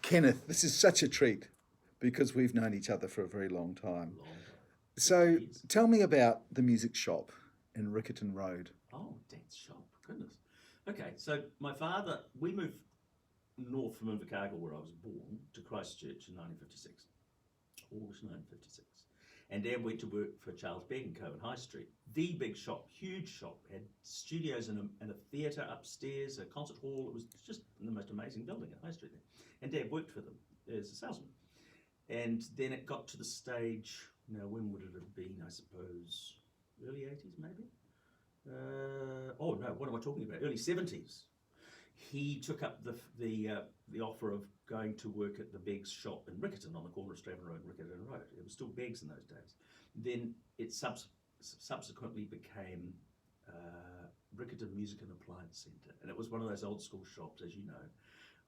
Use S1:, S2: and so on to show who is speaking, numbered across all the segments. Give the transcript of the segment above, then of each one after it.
S1: Kenneth, this is such a treat because we've known each other for a very long time.
S2: Long time.
S1: So
S2: Years.
S1: tell me about the music shop in Riccarton Road.
S2: Oh, Dad's shop. Goodness. Okay, so my father, we moved north from Otago, where I was born, to Christchurch in 1956, August 1956. And Dad went to work for Charles Begg & Co. in High Street. The big shop, huge shop, had studios and a theatre upstairs, a concert hall. It was just the most amazing building at High Street there. And Dad worked for them as a salesman. And then it got to the stage, now when would it have been, I suppose, early 80s maybe? Oh no, what am I talking about? Early 70s. He took up the offer of going to work at the Beggs shop in Riccarton on the corner of Stratton Road and Riccarton Road. It was still Beggs in those days. Then it subsequently became Riccarton Music and Appliance Centre, and it was one of those old school shops, as you know.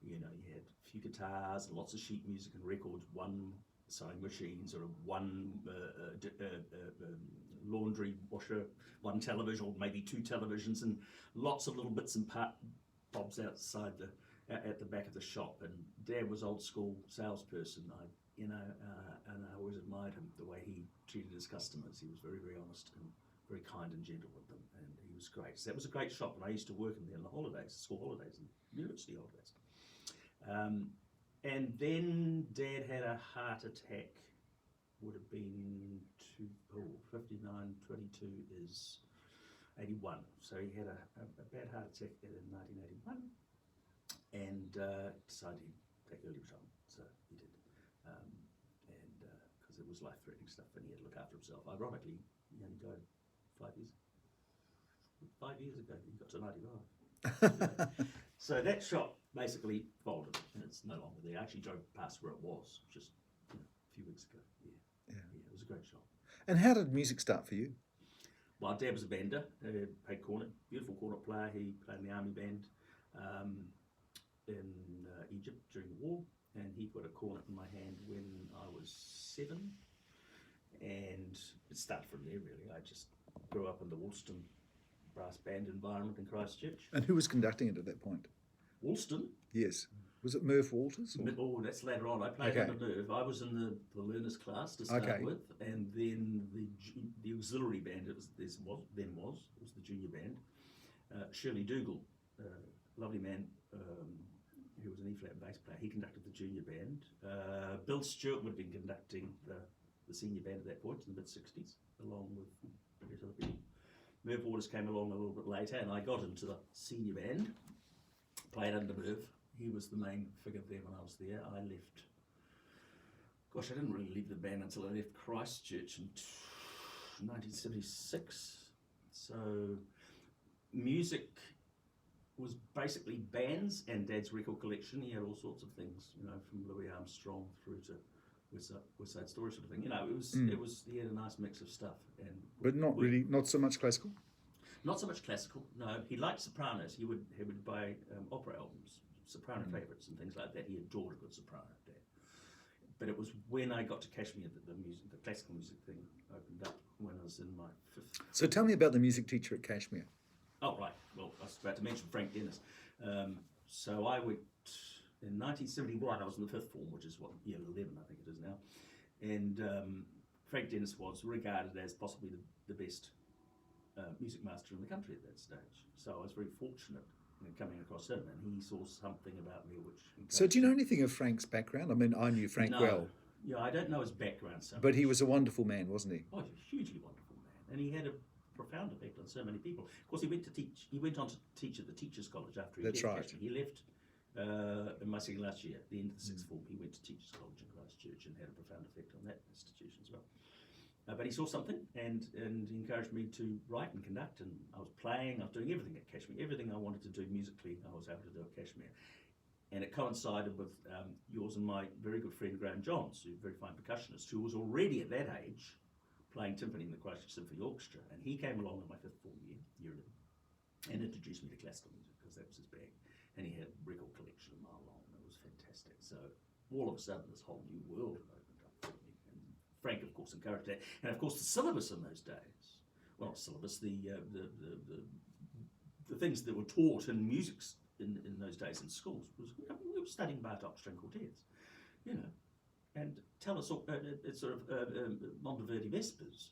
S2: You know, you had a few guitars and lots of sheet music and records, one sewing machines or one laundry washer, one television, or maybe two televisions, and lots of little bits and bobs outside at the back of the shop. And Dad was old school salesperson. And I always admired him, the way he treated his customers. He was very, very honest and very kind and gentle with them, and he was great. So that was a great shop, and I used to work in there in the holidays, school holidays and university holidays. And then Dad had a heart attack. Would have been 59, 22 is 81. So he had a bad heart attack in 1981 and decided he'd take early retirement. So he did. And because it was life-threatening stuff and he had to look after himself. Ironically, he only died 5 years. 5 years ago, he got to 95. So that shop basically folded and it's no longer there. I actually drove past where it was just a few weeks ago. Yeah, it was a great shop.
S1: And how did music start for you?
S2: Well, Dad was a bander, played cornet, beautiful cornet player. He played in the army band in Egypt during the war, and he put a cornet in my hand when I was 7, and it started from there really. I just grew up in the Woolston brass band environment in Christchurch.
S1: And who was conducting it at that point?
S2: Woolston?
S1: Yes. Was it Murph Walters? Or?
S2: Oh, that's later on. I played under Merv. I was in the learners class to start with, and then the auxiliary band was the junior band. Shirley Dougal, lovely man, who was an E-flat bass player. He conducted the junior band. Bill Stewart would have been conducting the senior band at that point in the mid-60s, along with various other people. Merv Waters came along a little bit later, and I got into the senior band, played under Merv. He was the main figure there when I was there. I left, gosh, I didn't really leave the band until I left Christchurch in 1976. So music was basically bands and Dad's record collection. He had all sorts of things, from Louis Armstrong through to West Side Story sort of thing. It was he had a nice mix of stuff.
S1: But not so much classical?
S2: Not so much classical, no. He liked sopranos. He would buy opera albums, soprano favourites and things like that. He adored a good soprano, Dad. But it was when I got to Kashmir that the classical music thing opened up when I was in my 5th.
S1: So tell me about the music teacher at Kashmir.
S2: Oh, right. Well, I was about to mention Frank Dennis. So I went, in 1971, I was in the 5th form, which is year 11, I think it is now. And Frank Dennis was regarded as possibly the best music master in the country at that stage. So I was very fortunate in coming across him, and he saw something about me which...
S1: So do you know anything of Frank's background? I mean, I knew Frank well.
S2: Yeah, I don't know his background so much.
S1: But he was a wonderful man, wasn't he?
S2: Oh, he's a hugely wonderful man. And he had a profound effect on so many people. Of course, he went on to teach at the Teachers College after he left.
S1: That's right.
S2: He left in my second last year, at the end of the 6th form. He went to Teachers College in Christchurch and had a profound effect on that institution as well. But he saw something and he encouraged me to write and conduct, and I was playing, I was doing everything at Kashmir. Everything I wanted to do musically, I was able to do at Kashmir. And it coincided with yours and my very good friend Graham Johns, who's a very fine percussionist, who was already at that age playing timpani in the Christchurch Symphony Orchestra. And he came along in my 5th form year 11, and introduced me to classical music, because that was his bag. And he had a record collection a mile long, and it was fantastic. So all of a sudden, this whole new world opened up for me. And Frank, of course, encouraged that. And of course, the syllabus in those days, well, not syllabus, the things that were taught in music in those days in schools was we were studying Bartok string quartets, you know, and tell us it's sort of Monteverdi Vespers,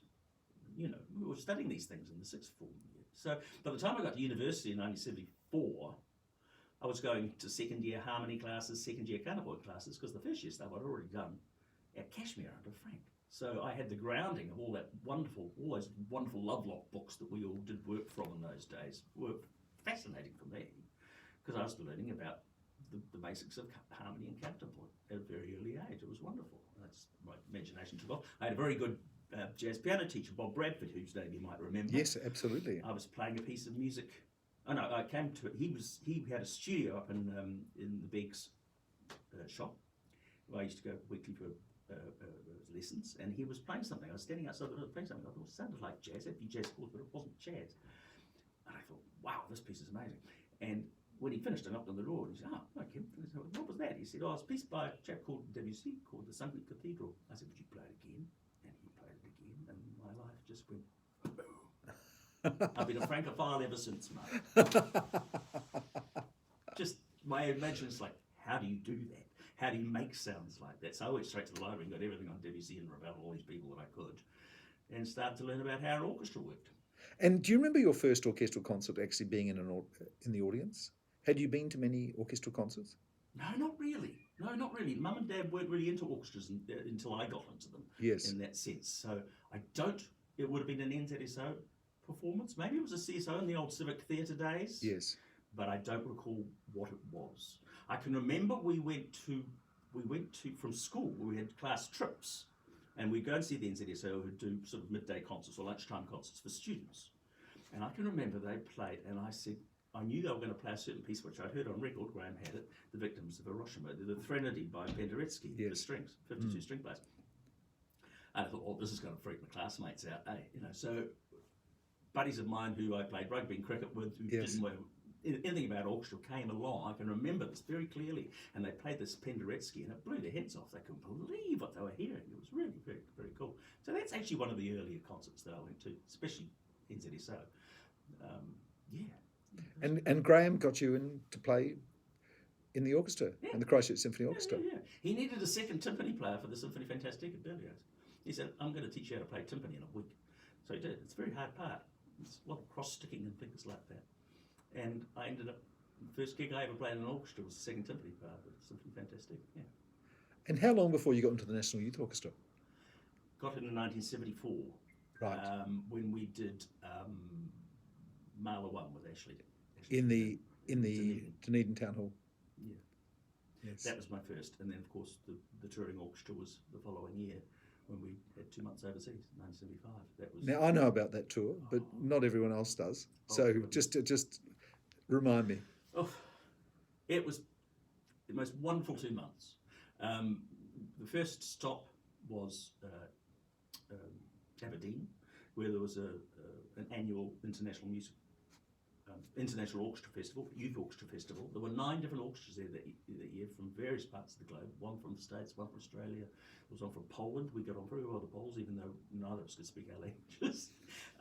S2: you know, we were studying these things in the sixth form year. So by the time I got to university in 1974, I was going to second year harmony classes, second year counterpoint classes, because the first year stuff I'd already done at Kashmir under Frank. So I had the grounding of all those wonderful Lovelock books that we all did work from in those days. Were fascinating for me, because I was learning about the basics of harmony and counterpoint at a very early age. It was wonderful. That's my imagination took off. I had a very good jazz piano teacher, Bob Bradford, whose name you might remember.
S1: Yes, absolutely.
S2: I was playing a piece of music. Oh no, I came to it. He had a studio up in the Beggs shop, where I used to go weekly for lessons, and he was playing something. I was standing outside the door playing something. I thought it sounded like jazz. It'd be jazz chords, but it wasn't jazz. And I thought, wow, this piece is amazing. And when he finished, I knocked on the door, and he said, "Oh, okay." I said, "What was that?" He said, "Oh, it's a piece by a chap called Debussy called The Sunlit Cathedral." I said, "Would you play it again?" And he played it again, and my life just went boom. I've been a Francophile ever since, mate. Just my imagination's like, how do you do that? How do you make sounds like that? So I went straight to the library and got everything on Debussy and Ravel, all these people that I could, and started to learn about how an orchestra worked.
S1: And do you remember your first orchestral concert actually being in the audience? Had you been to many orchestral concerts?
S2: No, not really. No, not really. Mum and Dad weren't really into orchestras until I got into them.
S1: Yes.
S2: In that sense. So I don't. It would have been an NZSO performance. Maybe it was a CSO in the old Civic Theatre days.
S1: Yes.
S2: But I don't recall what it was. I can remember we went to from school. We had class trips, and we'd go and see the NZSO who'd do sort of midday concerts or lunchtime concerts for students. And I can remember they played, and I said, I knew they were going to play a certain piece which I'd heard on record. Graham had it, "The Victims of Hiroshima," the Threnody by Penderecki,
S1: yes.
S2: The strings, 52 string players. And I thought, oh, this is going to freak my classmates out, eh? You know, so buddies of mine who I played rugby and cricket with, who
S1: yes.
S2: didn't know anything about orchestra, came along. I can remember this very clearly, and they played this Penderecki, and it blew their heads off. They couldn't believe what they were hearing. It was really very, very cool. So that's actually one of the earlier concerts that I went to, especially NZSO. Yeah.
S1: And Graham got you in to play in the orchestra, in the Christchurch Symphony Orchestra.
S2: Yeah. He needed a second timpani player for the Symphony Fantastique at Berlioz. He said, "I'm going to teach you how to play timpani in a week." So he did. It's a very hard part. It's a lot of cross-sticking and things like that. And I ended up, the first gig I ever played in an orchestra was the second timpani player for the Symphony Fantastique. Yeah.
S1: And how long before you got into the National Youth Orchestra?
S2: Got in 1974.
S1: Right.
S2: When we did Marla 1 with Ashley.
S1: In the Dunedin Town Hall.
S2: Yeah.
S1: Yes.
S2: That was my first, and then of course the touring orchestra was the following year when we had 2 months overseas, 1975. That was.
S1: Now I know about that tour, but not everyone else does. So just remind me.
S2: Oh, it was the most wonderful 2 months. The first stop was Aberdeen, where there was an annual international orchestra festival, youth orchestra festival. There were 9 different orchestras there that year from various parts of the globe. One from the States, one from Australia. There was one from Poland. We got on very well with the Poles, even though neither of us could speak our languages.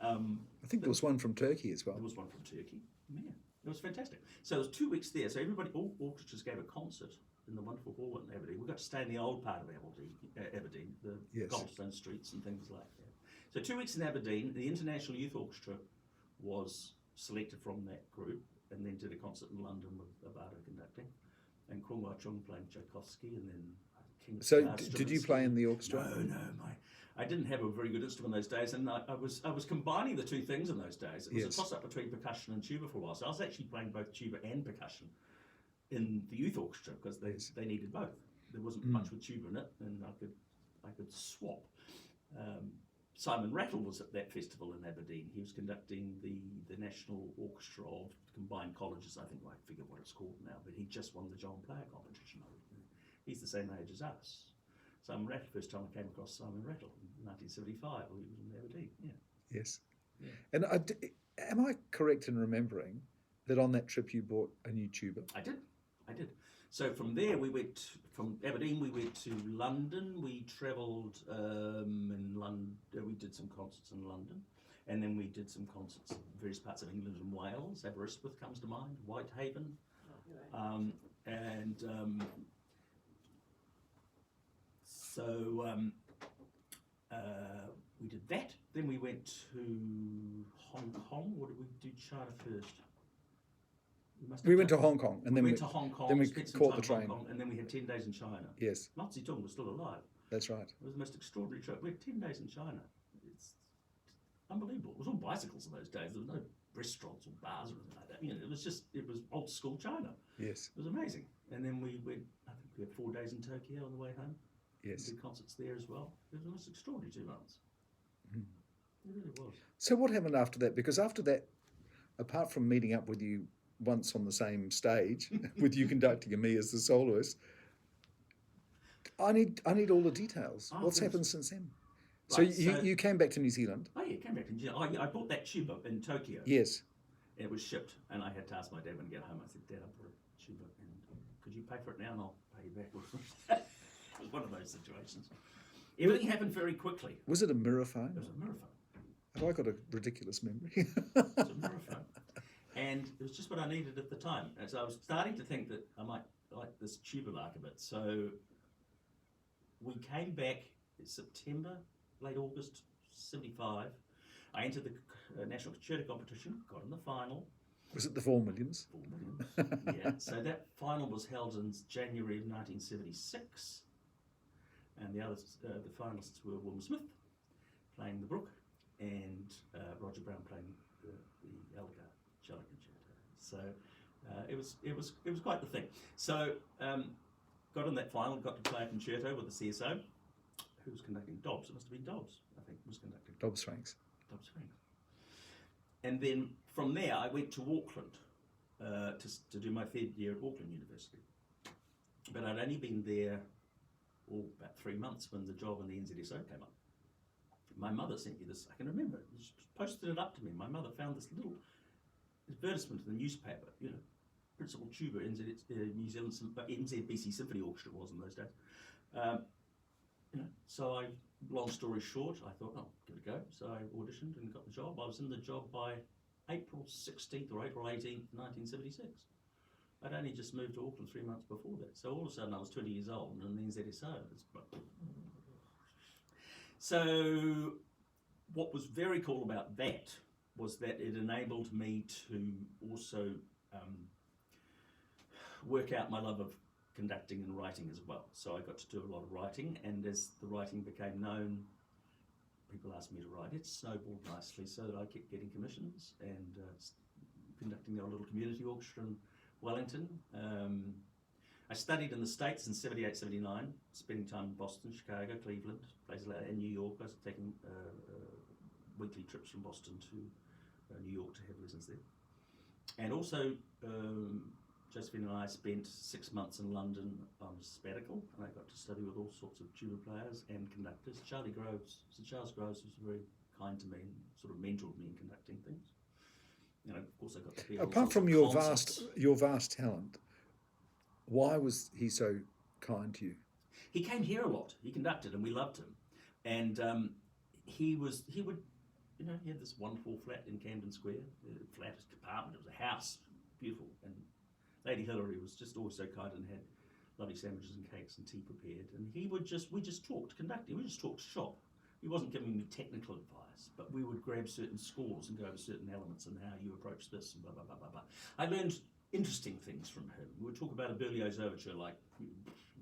S1: I think there was one from Turkey as well.
S2: There was one from Turkey. Yeah, it was fantastic. So there was 2 weeks there. So all orchestras gave a concert in the wonderful hall in Aberdeen. We got to stay in the old part of Aberdeen, the
S1: yes.
S2: cobblestone streets and things like that. So 2 weeks in Aberdeen, the International Youth Orchestra was selected from that group, and then did a concert in London with Abado conducting, and Kwong Wah Chung playing Tchaikovsky, and then King.
S1: So did you play in the orchestra?
S2: No, I didn't have a very good instrument those days, and I was combining the two things in those days. It was
S1: yes.
S2: a toss-up between percussion and tuba for a while, so I was actually playing both tuba and percussion in the youth orchestra because they needed both. There wasn't much with tuba in it, and I could swap. Simon Rattle was at that festival in Aberdeen. He was conducting the National Orchestra of Combined Colleges, I think. I forget what it's called now, but he just won the John Player competition. He's the same age as us. Simon Rattle, first time I came across Simon Rattle in 1975, when he was in Aberdeen. Yeah.
S1: Yes.
S2: Yeah.
S1: And am I correct in remembering that on that trip you bought a new tuba?
S2: I did. So from there, from Aberdeen, we went to London. We travelled in London. We did some concerts in London, and then we did some concerts in various parts of England and Wales. Aberystwyth comes to mind, Whitehaven, And so we did that. Then we went to Hong Kong. Or did we do China first?
S1: We went to Hong Kong, and then
S2: we went to Hong Kong.
S1: Then we
S2: spent some
S1: caught
S2: time
S1: the train.
S2: in Hong Kong, and then we had 10 days in China.
S1: Yes,
S2: Mao Zedong was still alive.
S1: that's right.
S2: It was the most extraordinary trip. We had 10 days in China. It's unbelievable. It was all bicycles in those days. There was no restaurants or bars or anything like that. It was old school China.
S1: Yes,
S2: It was amazing. And then we went, I think we had 4 days in Tokyo on the way home.
S1: yes.
S2: Did concerts there as well. It was the most extraordinary 2 months.
S1: Mm.
S2: It really was.
S1: So what happened after that? Because after that, apart from meeting up with you once on the same stage, with you conducting and me as the soloist, I need all the details.
S2: Oh,
S1: What's
S2: goodness.
S1: happened since then?
S2: Right,
S1: so you came back to New Zealand.
S2: Oh yeah, came back to New Zealand. I bought that tuba in Tokyo.
S1: Yes.
S2: It was shipped, and I had to ask my dad when I get home. I said, Dad, I bought a tuba, and could you pay for it now, and I'll pay you back? It was one of those situations. Everything happened very quickly.
S1: Was it a mirror phone?
S2: It was a mirror phone.
S1: Have I got a ridiculous memory?
S2: It was a mirror phone. And it was just what I needed at the time. And so I was starting to think that I might like this tuba lark a bit. So we came back in September, late August, 75. I entered the National Concerto Competition, got in the final.
S1: Was it the 4 Millions?
S2: 4 millions. Yeah, so that final was held in January of 1976. And the finalists were Wilma Smith playing the Brook and Roger Brown playing the Elgar cello concerto. So it was quite the thing. So got in that final, got to play a concerto with the CSO, who was conducting Dobbs. It must have been Dobbs, I think, was conducting.
S1: Dobbs Franks.
S2: Dobbs Franks. And then from there, I went to Auckland to do my 3rd year at Auckland University. But I'd only been there about 3 months when the job in the NZSO came up. My mother sent me this, I can remember it, she posted it up to me. My mother found this little advertisement in the newspaper, Principal Tuba, New Zealand, NZBC Symphony Orchestra was in those days. So long story short, I thought, give it a go. So I auditioned and got the job. I was in the job by April 16th or April 18th, 1976. I'd only just moved to Auckland 3 months before that. So all of a sudden I was 20 years old and in the NZSO. So what was very cool about that was that it enabled me to also work out my love of conducting and writing as well. So I got to do a lot of writing, and as the writing became known, people asked me to write. It snowballed nicely so that I kept getting commissions and conducting our little community orchestra in Wellington. I studied in the States in 78, 79, spending time in Boston, Chicago, Cleveland, places like that, in New York. I was taking weekly trips from Boston to New York to have lessons there. And also, Josephine and I spent 6 months in London on a sabbatical, and I got to study with all sorts of tuba players and conductors. Sir Charles Groves was very kind to me and sort of mentored me in conducting things. Of course, I got to hear all
S1: Apart
S2: sorts
S1: from
S2: of
S1: your
S2: concerts.
S1: vast talent, why was he so kind to you?
S2: He came here a lot. He conducted, and we loved him. And he had this wonderful flat in Camden Square, flat apartment. It was a house, beautiful. And Lady Hilary was just always so kind and had lovely sandwiches and cakes and tea prepared. And we just talked conducting. We just talked shop. He wasn't giving me technical advice, but we would grab certain scores and go over certain elements and how you approach this and blah, blah, blah, blah, blah. I learned interesting things from him. We would talk about a Berlioz overture like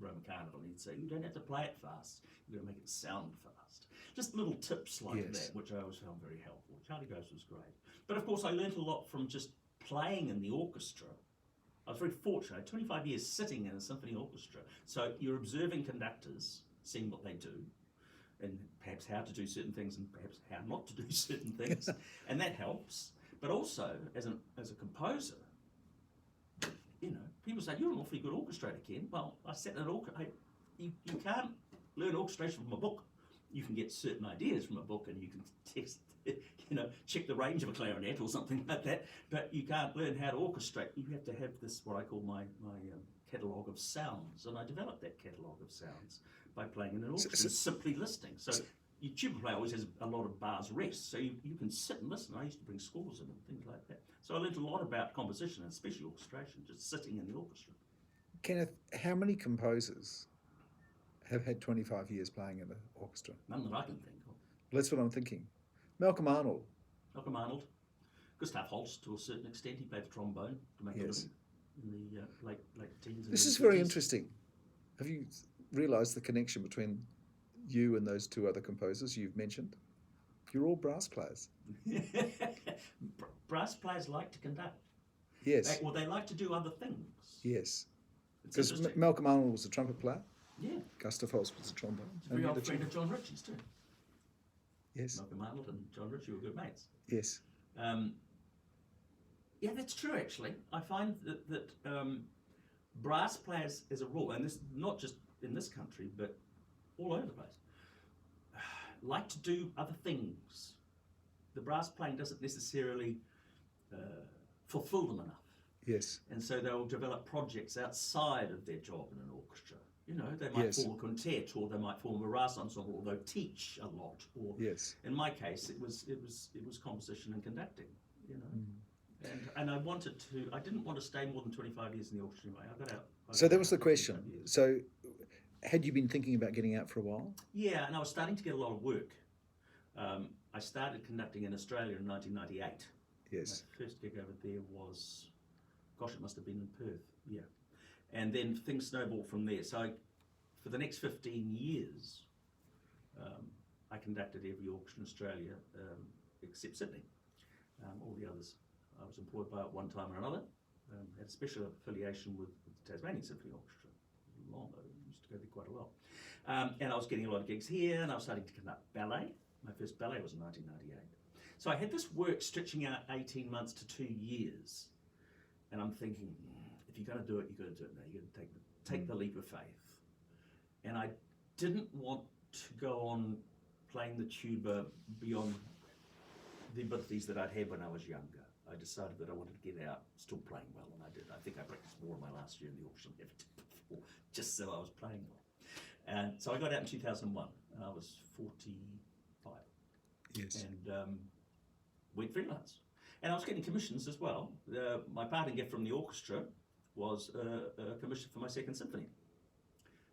S2: Roman Carnival, and he'd say, you don't have to play it fast, you've got to make it sound fast. Just little tips like
S1: Yes.
S2: that, which I always found very helpful. Charlie Groves was great. But of course, I learned a lot from just playing in the orchestra. I was very fortunate. I had 25 years sitting in a symphony orchestra. So you're observing conductors, seeing what they do, and perhaps how to do certain things and perhaps how not to do certain things. And that helps. But also, as a composer, people say, you're an awfully good orchestrator, Ken. Well, I sat in an orchestra. You can't learn orchestration from a book. You can get certain ideas from a book and you can test, check the range of a clarinet or something like that, but you can't learn how to orchestrate. You have to have this, what I call my catalogue of sounds, and I developed that catalogue of sounds by playing in an orchestra, simply listening. So your tuba player always has a lot of bars rest, so you can sit and listen. I used to bring scores in and things like that. So I learned a lot about composition and especially orchestration, just sitting in the orchestra.
S1: Kenneth, how many composers have had 25 years playing in an orchestra?
S2: None that I can think of.
S1: Well, that's what I'm thinking. Malcolm Arnold.
S2: Malcolm Arnold, Gustav Holst to a certain extent. He played the trombone to make a
S1: Yes.
S2: living in the late teens. And
S1: This
S2: early
S1: is very
S2: 30s.
S1: interesting. Have you realised the connection between you and those two other composers you've mentioned? You're all brass players.
S2: Brass players like to conduct.
S1: Yes.
S2: They like to do other things.
S1: Yes.
S2: It's
S1: Because
S2: interesting.
S1: Malcolm Arnold was a trumpet player.
S2: Yeah.
S1: Gustav Holst was a trombone.
S2: He's a very old friend of John Ritchie's too.
S1: Yes.
S2: Malcolm Arnold and John Ritchie were good mates.
S1: Yes.
S2: Yeah, that's true actually. I find that brass players as a rule, and this not just in this country, but all over the place, like to do other things. The brass playing doesn't necessarily fulfill them enough.
S1: Yes.
S2: And so they'll develop projects outside of their job in an orchestra. You know, they might
S1: Yes.
S2: form a quintet, or they might form a brass ensemble, or they'll teach a lot. Or
S1: Yes.
S2: in my case, it was composition and conducting. You know, and I didn't want to stay more than 25 years in the orchestra anyway. I got out.
S1: So that was the
S2: 25
S1: question.
S2: years.
S1: So had you been thinking about getting out for a while?
S2: Yeah, and I was starting to get a lot of work. I started conducting in Australia in 1998.
S1: Yes.
S2: My first gig over there was, gosh, it must have been in Perth, yeah. And then things snowballed from there. So for the next 15 years, I conducted every orchestra in Australia except Sydney. All the others I was employed by at one time or another. Had a special affiliation with the Tasmanian Symphony Orchestra. Long ago, used to go there quite a lot. And I was getting a lot of gigs here, and I was starting to conduct ballet. My first ballet was in 1998. So I had this work stretching out 18 months to 2 years. And I'm thinking, if you're going to do it, you've got to do it now. You've got to take the leap of faith. And I didn't want to go on playing the tuba beyond the abilities that I'd had when I was younger. I decided that I wanted to get out still playing well, and I did. I think I practiced more in my last year in the orchestra than I ever did before, just so I was playing well. And so I got out in 2001, and I was 45.
S1: Yes.
S2: And went freelance. And I was getting commissions as well. My parting gift from the orchestra was a commission for my second symphony.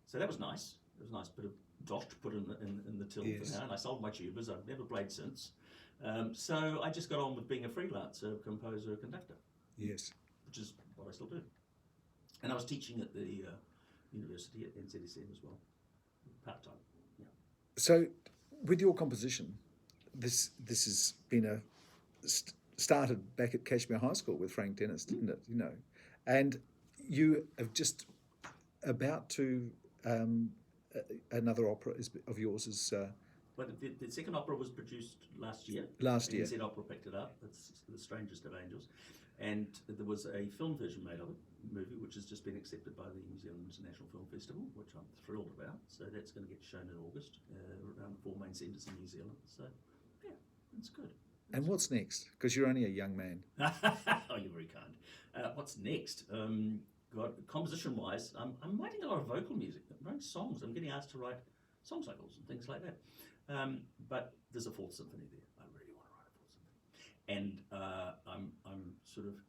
S2: So that was nice. It was a nice bit of dosh to put in the till
S1: Yes.
S2: for now. And I sold my tubas. I've never played since. So I just got on with being a freelancer, composer, conductor,
S1: Yes.
S2: which is what I still do. And I was teaching at the university at NZSM as well, part-time. Yeah.
S1: So with your composition, this has been started back at Cashmere High School with Frank Dennis, didn't it? You know, and you have just about to another opera of yours is
S2: But the second opera was produced last year.
S1: last year.
S2: NZ Opera picked it up. It's The Strangest of Angels. And there was a film version made of it, movie, which has just been accepted by the New Zealand International Film Festival, which I'm thrilled about. So that's going to get shown in August around the 4 main centres in New Zealand. So, yeah, it's good.
S1: And what's next? Because you're only a young man.
S2: Oh, you're very kind. What's next? Composition-wise, I'm writing a lot of vocal music. I'm writing songs. I'm getting asked to write song cycles and things like that. But there's a fourth symphony there. I really want to write a fourth symphony. And I'm sort of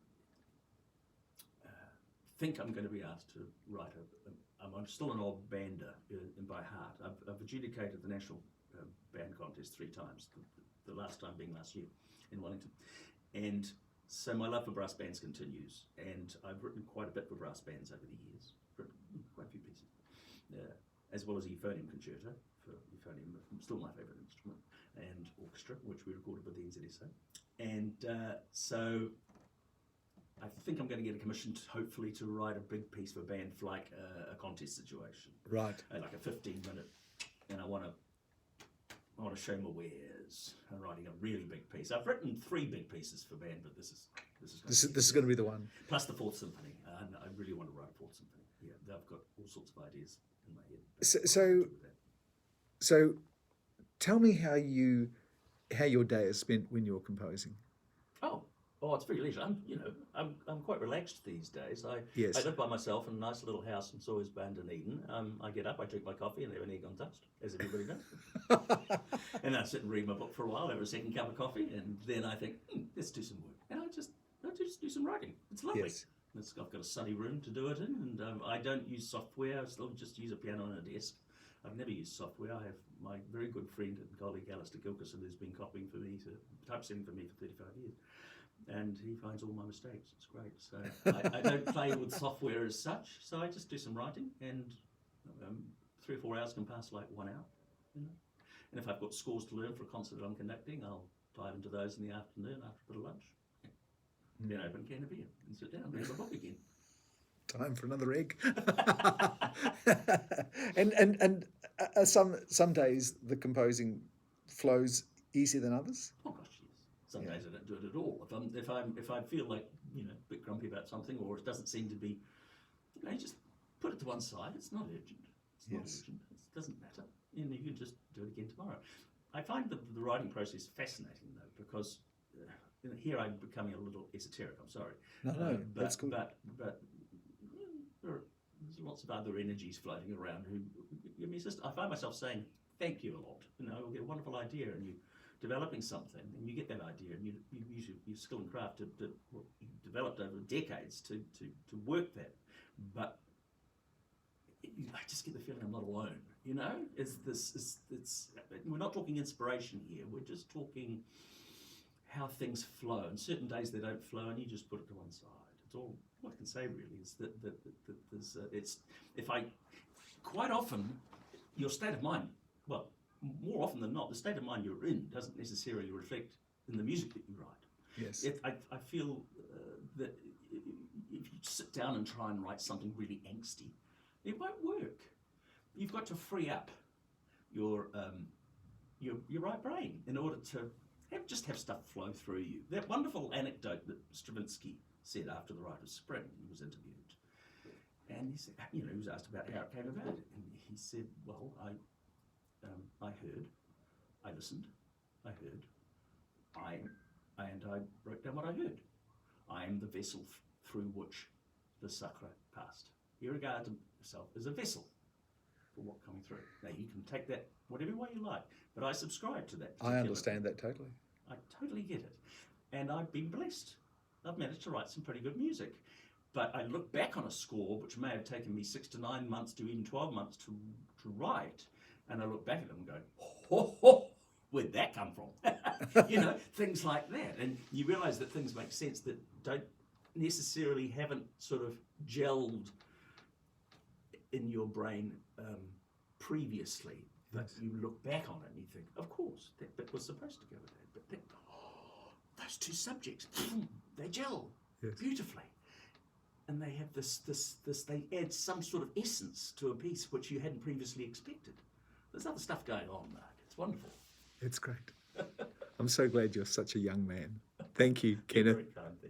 S2: think I'm going to be asked to write I'm still an old bander by heart. I've adjudicated the national band contest 3 times. The last time being last year in Wellington. And so my love for brass bands continues. And I've written quite a bit for brass bands over the years. Written quite a few pieces. As well as a euphonium concerto for euphonium, still my favourite instrument, and orchestra, which we recorded with the NZSA. And so I think I'm going to get a commission hopefully to write a big piece for band for like a contest situation.
S1: Right.
S2: Like a 15-minute, and I want to show my wares. I'm writing a really big piece. I've written 3 big pieces for band, but this is
S1: going to be the one.
S2: plus the fourth symphony. And I really want to write a fourth symphony. Yeah, I've got all sorts of ideas in my head.
S1: So tell me how your day is spent when you're composing.
S2: Oh, Oh, it's very leisure. I'm quite relaxed these days. I
S1: Yes.
S2: live by myself in a nice little house in Sawyers-Bend in Eden. I get up, I drink my coffee, and have an egg on toast, as everybody does. And I sit and read my book for a while, have a second cup of coffee, and then I think, let's do some work. And I just do some writing. It's lovely.
S1: Yes.
S2: I've got a sunny room to do it in, and I don't use software. I still just use a piano and a desk. I've never used software. I have my very good friend and colleague Alistair Gilkison, who's been copying for me, typesetting for me for 35 years. And he finds all my mistakes. It's great. So I don't play with software as such. So I just do some writing, and 3 or 4 hours can pass like 1 hour. You know? And if I've got scores to learn for a concert that I'm conducting, I'll dive into those in the afternoon after a bit of lunch. Then open a can of beer and sit down and read my book again.
S1: Time for another egg. and some days the composing flows easier than others.
S2: Oh gosh, yes. Some days I don't do it at all. If I feel like a bit grumpy about something, or it doesn't seem to be, you just put it to one side. It's not urgent. It's not urgent. It doesn't matter. And you can just do it again tomorrow. I find the writing process fascinating though, because here I'm becoming a little esoteric. I'm sorry.
S1: No, that's good.
S2: But there's lots of other energies floating around who give me assistance. I find myself saying thank you a lot. You'll get a wonderful idea, and you developing something, and you get that idea, and you use your skill and craft to what you've developed over decades to work that. But I just get the feeling I'm not alone. We're not talking inspiration here. We're just talking how things flow. And certain days they don't flow, and you just put it to one side. It's all I can say really is that there's quite often your state of mind. Well, more often than not, the state of mind you're in doesn't necessarily reflect in the music that you write.
S1: Yes.
S2: I feel that if you sit down and try and write something really angsty, it won't work. You've got to free up your right brain in order to have stuff flow through you. That wonderful anecdote that Stravinsky said after the Rite of Spring, he was interviewed, and he said, he was asked about how it came about, and he said, well, I heard, I listened, I heard, I wrote down what I heard. I am the vessel through which the sacre passed. You regard yourself as a vessel for what coming through. Now you can take that whatever way you like, but I subscribe to that.
S1: I understand that totally.
S2: I totally get it, and I've been blessed. I've managed to write some pretty good music, but I look back on a score which may have taken me 6 to 9 months to even 12 months to write, and I look back at them and go, ho, where'd that come from? Things like that, and you realise that things make sense that don't necessarily haven't sort of gelled in your brain previously, but you look back on it and you think, of course, that bit was supposed to go with that, but those two subjects, they gel beautifully. And they have this, they add some sort of essence to a piece which you hadn't previously expected. There's other stuff going on, Mark. It's wonderful.
S1: It's great. I'm so glad you're such a young man. Thank you, Kenneth.
S2: Very kind, thank you.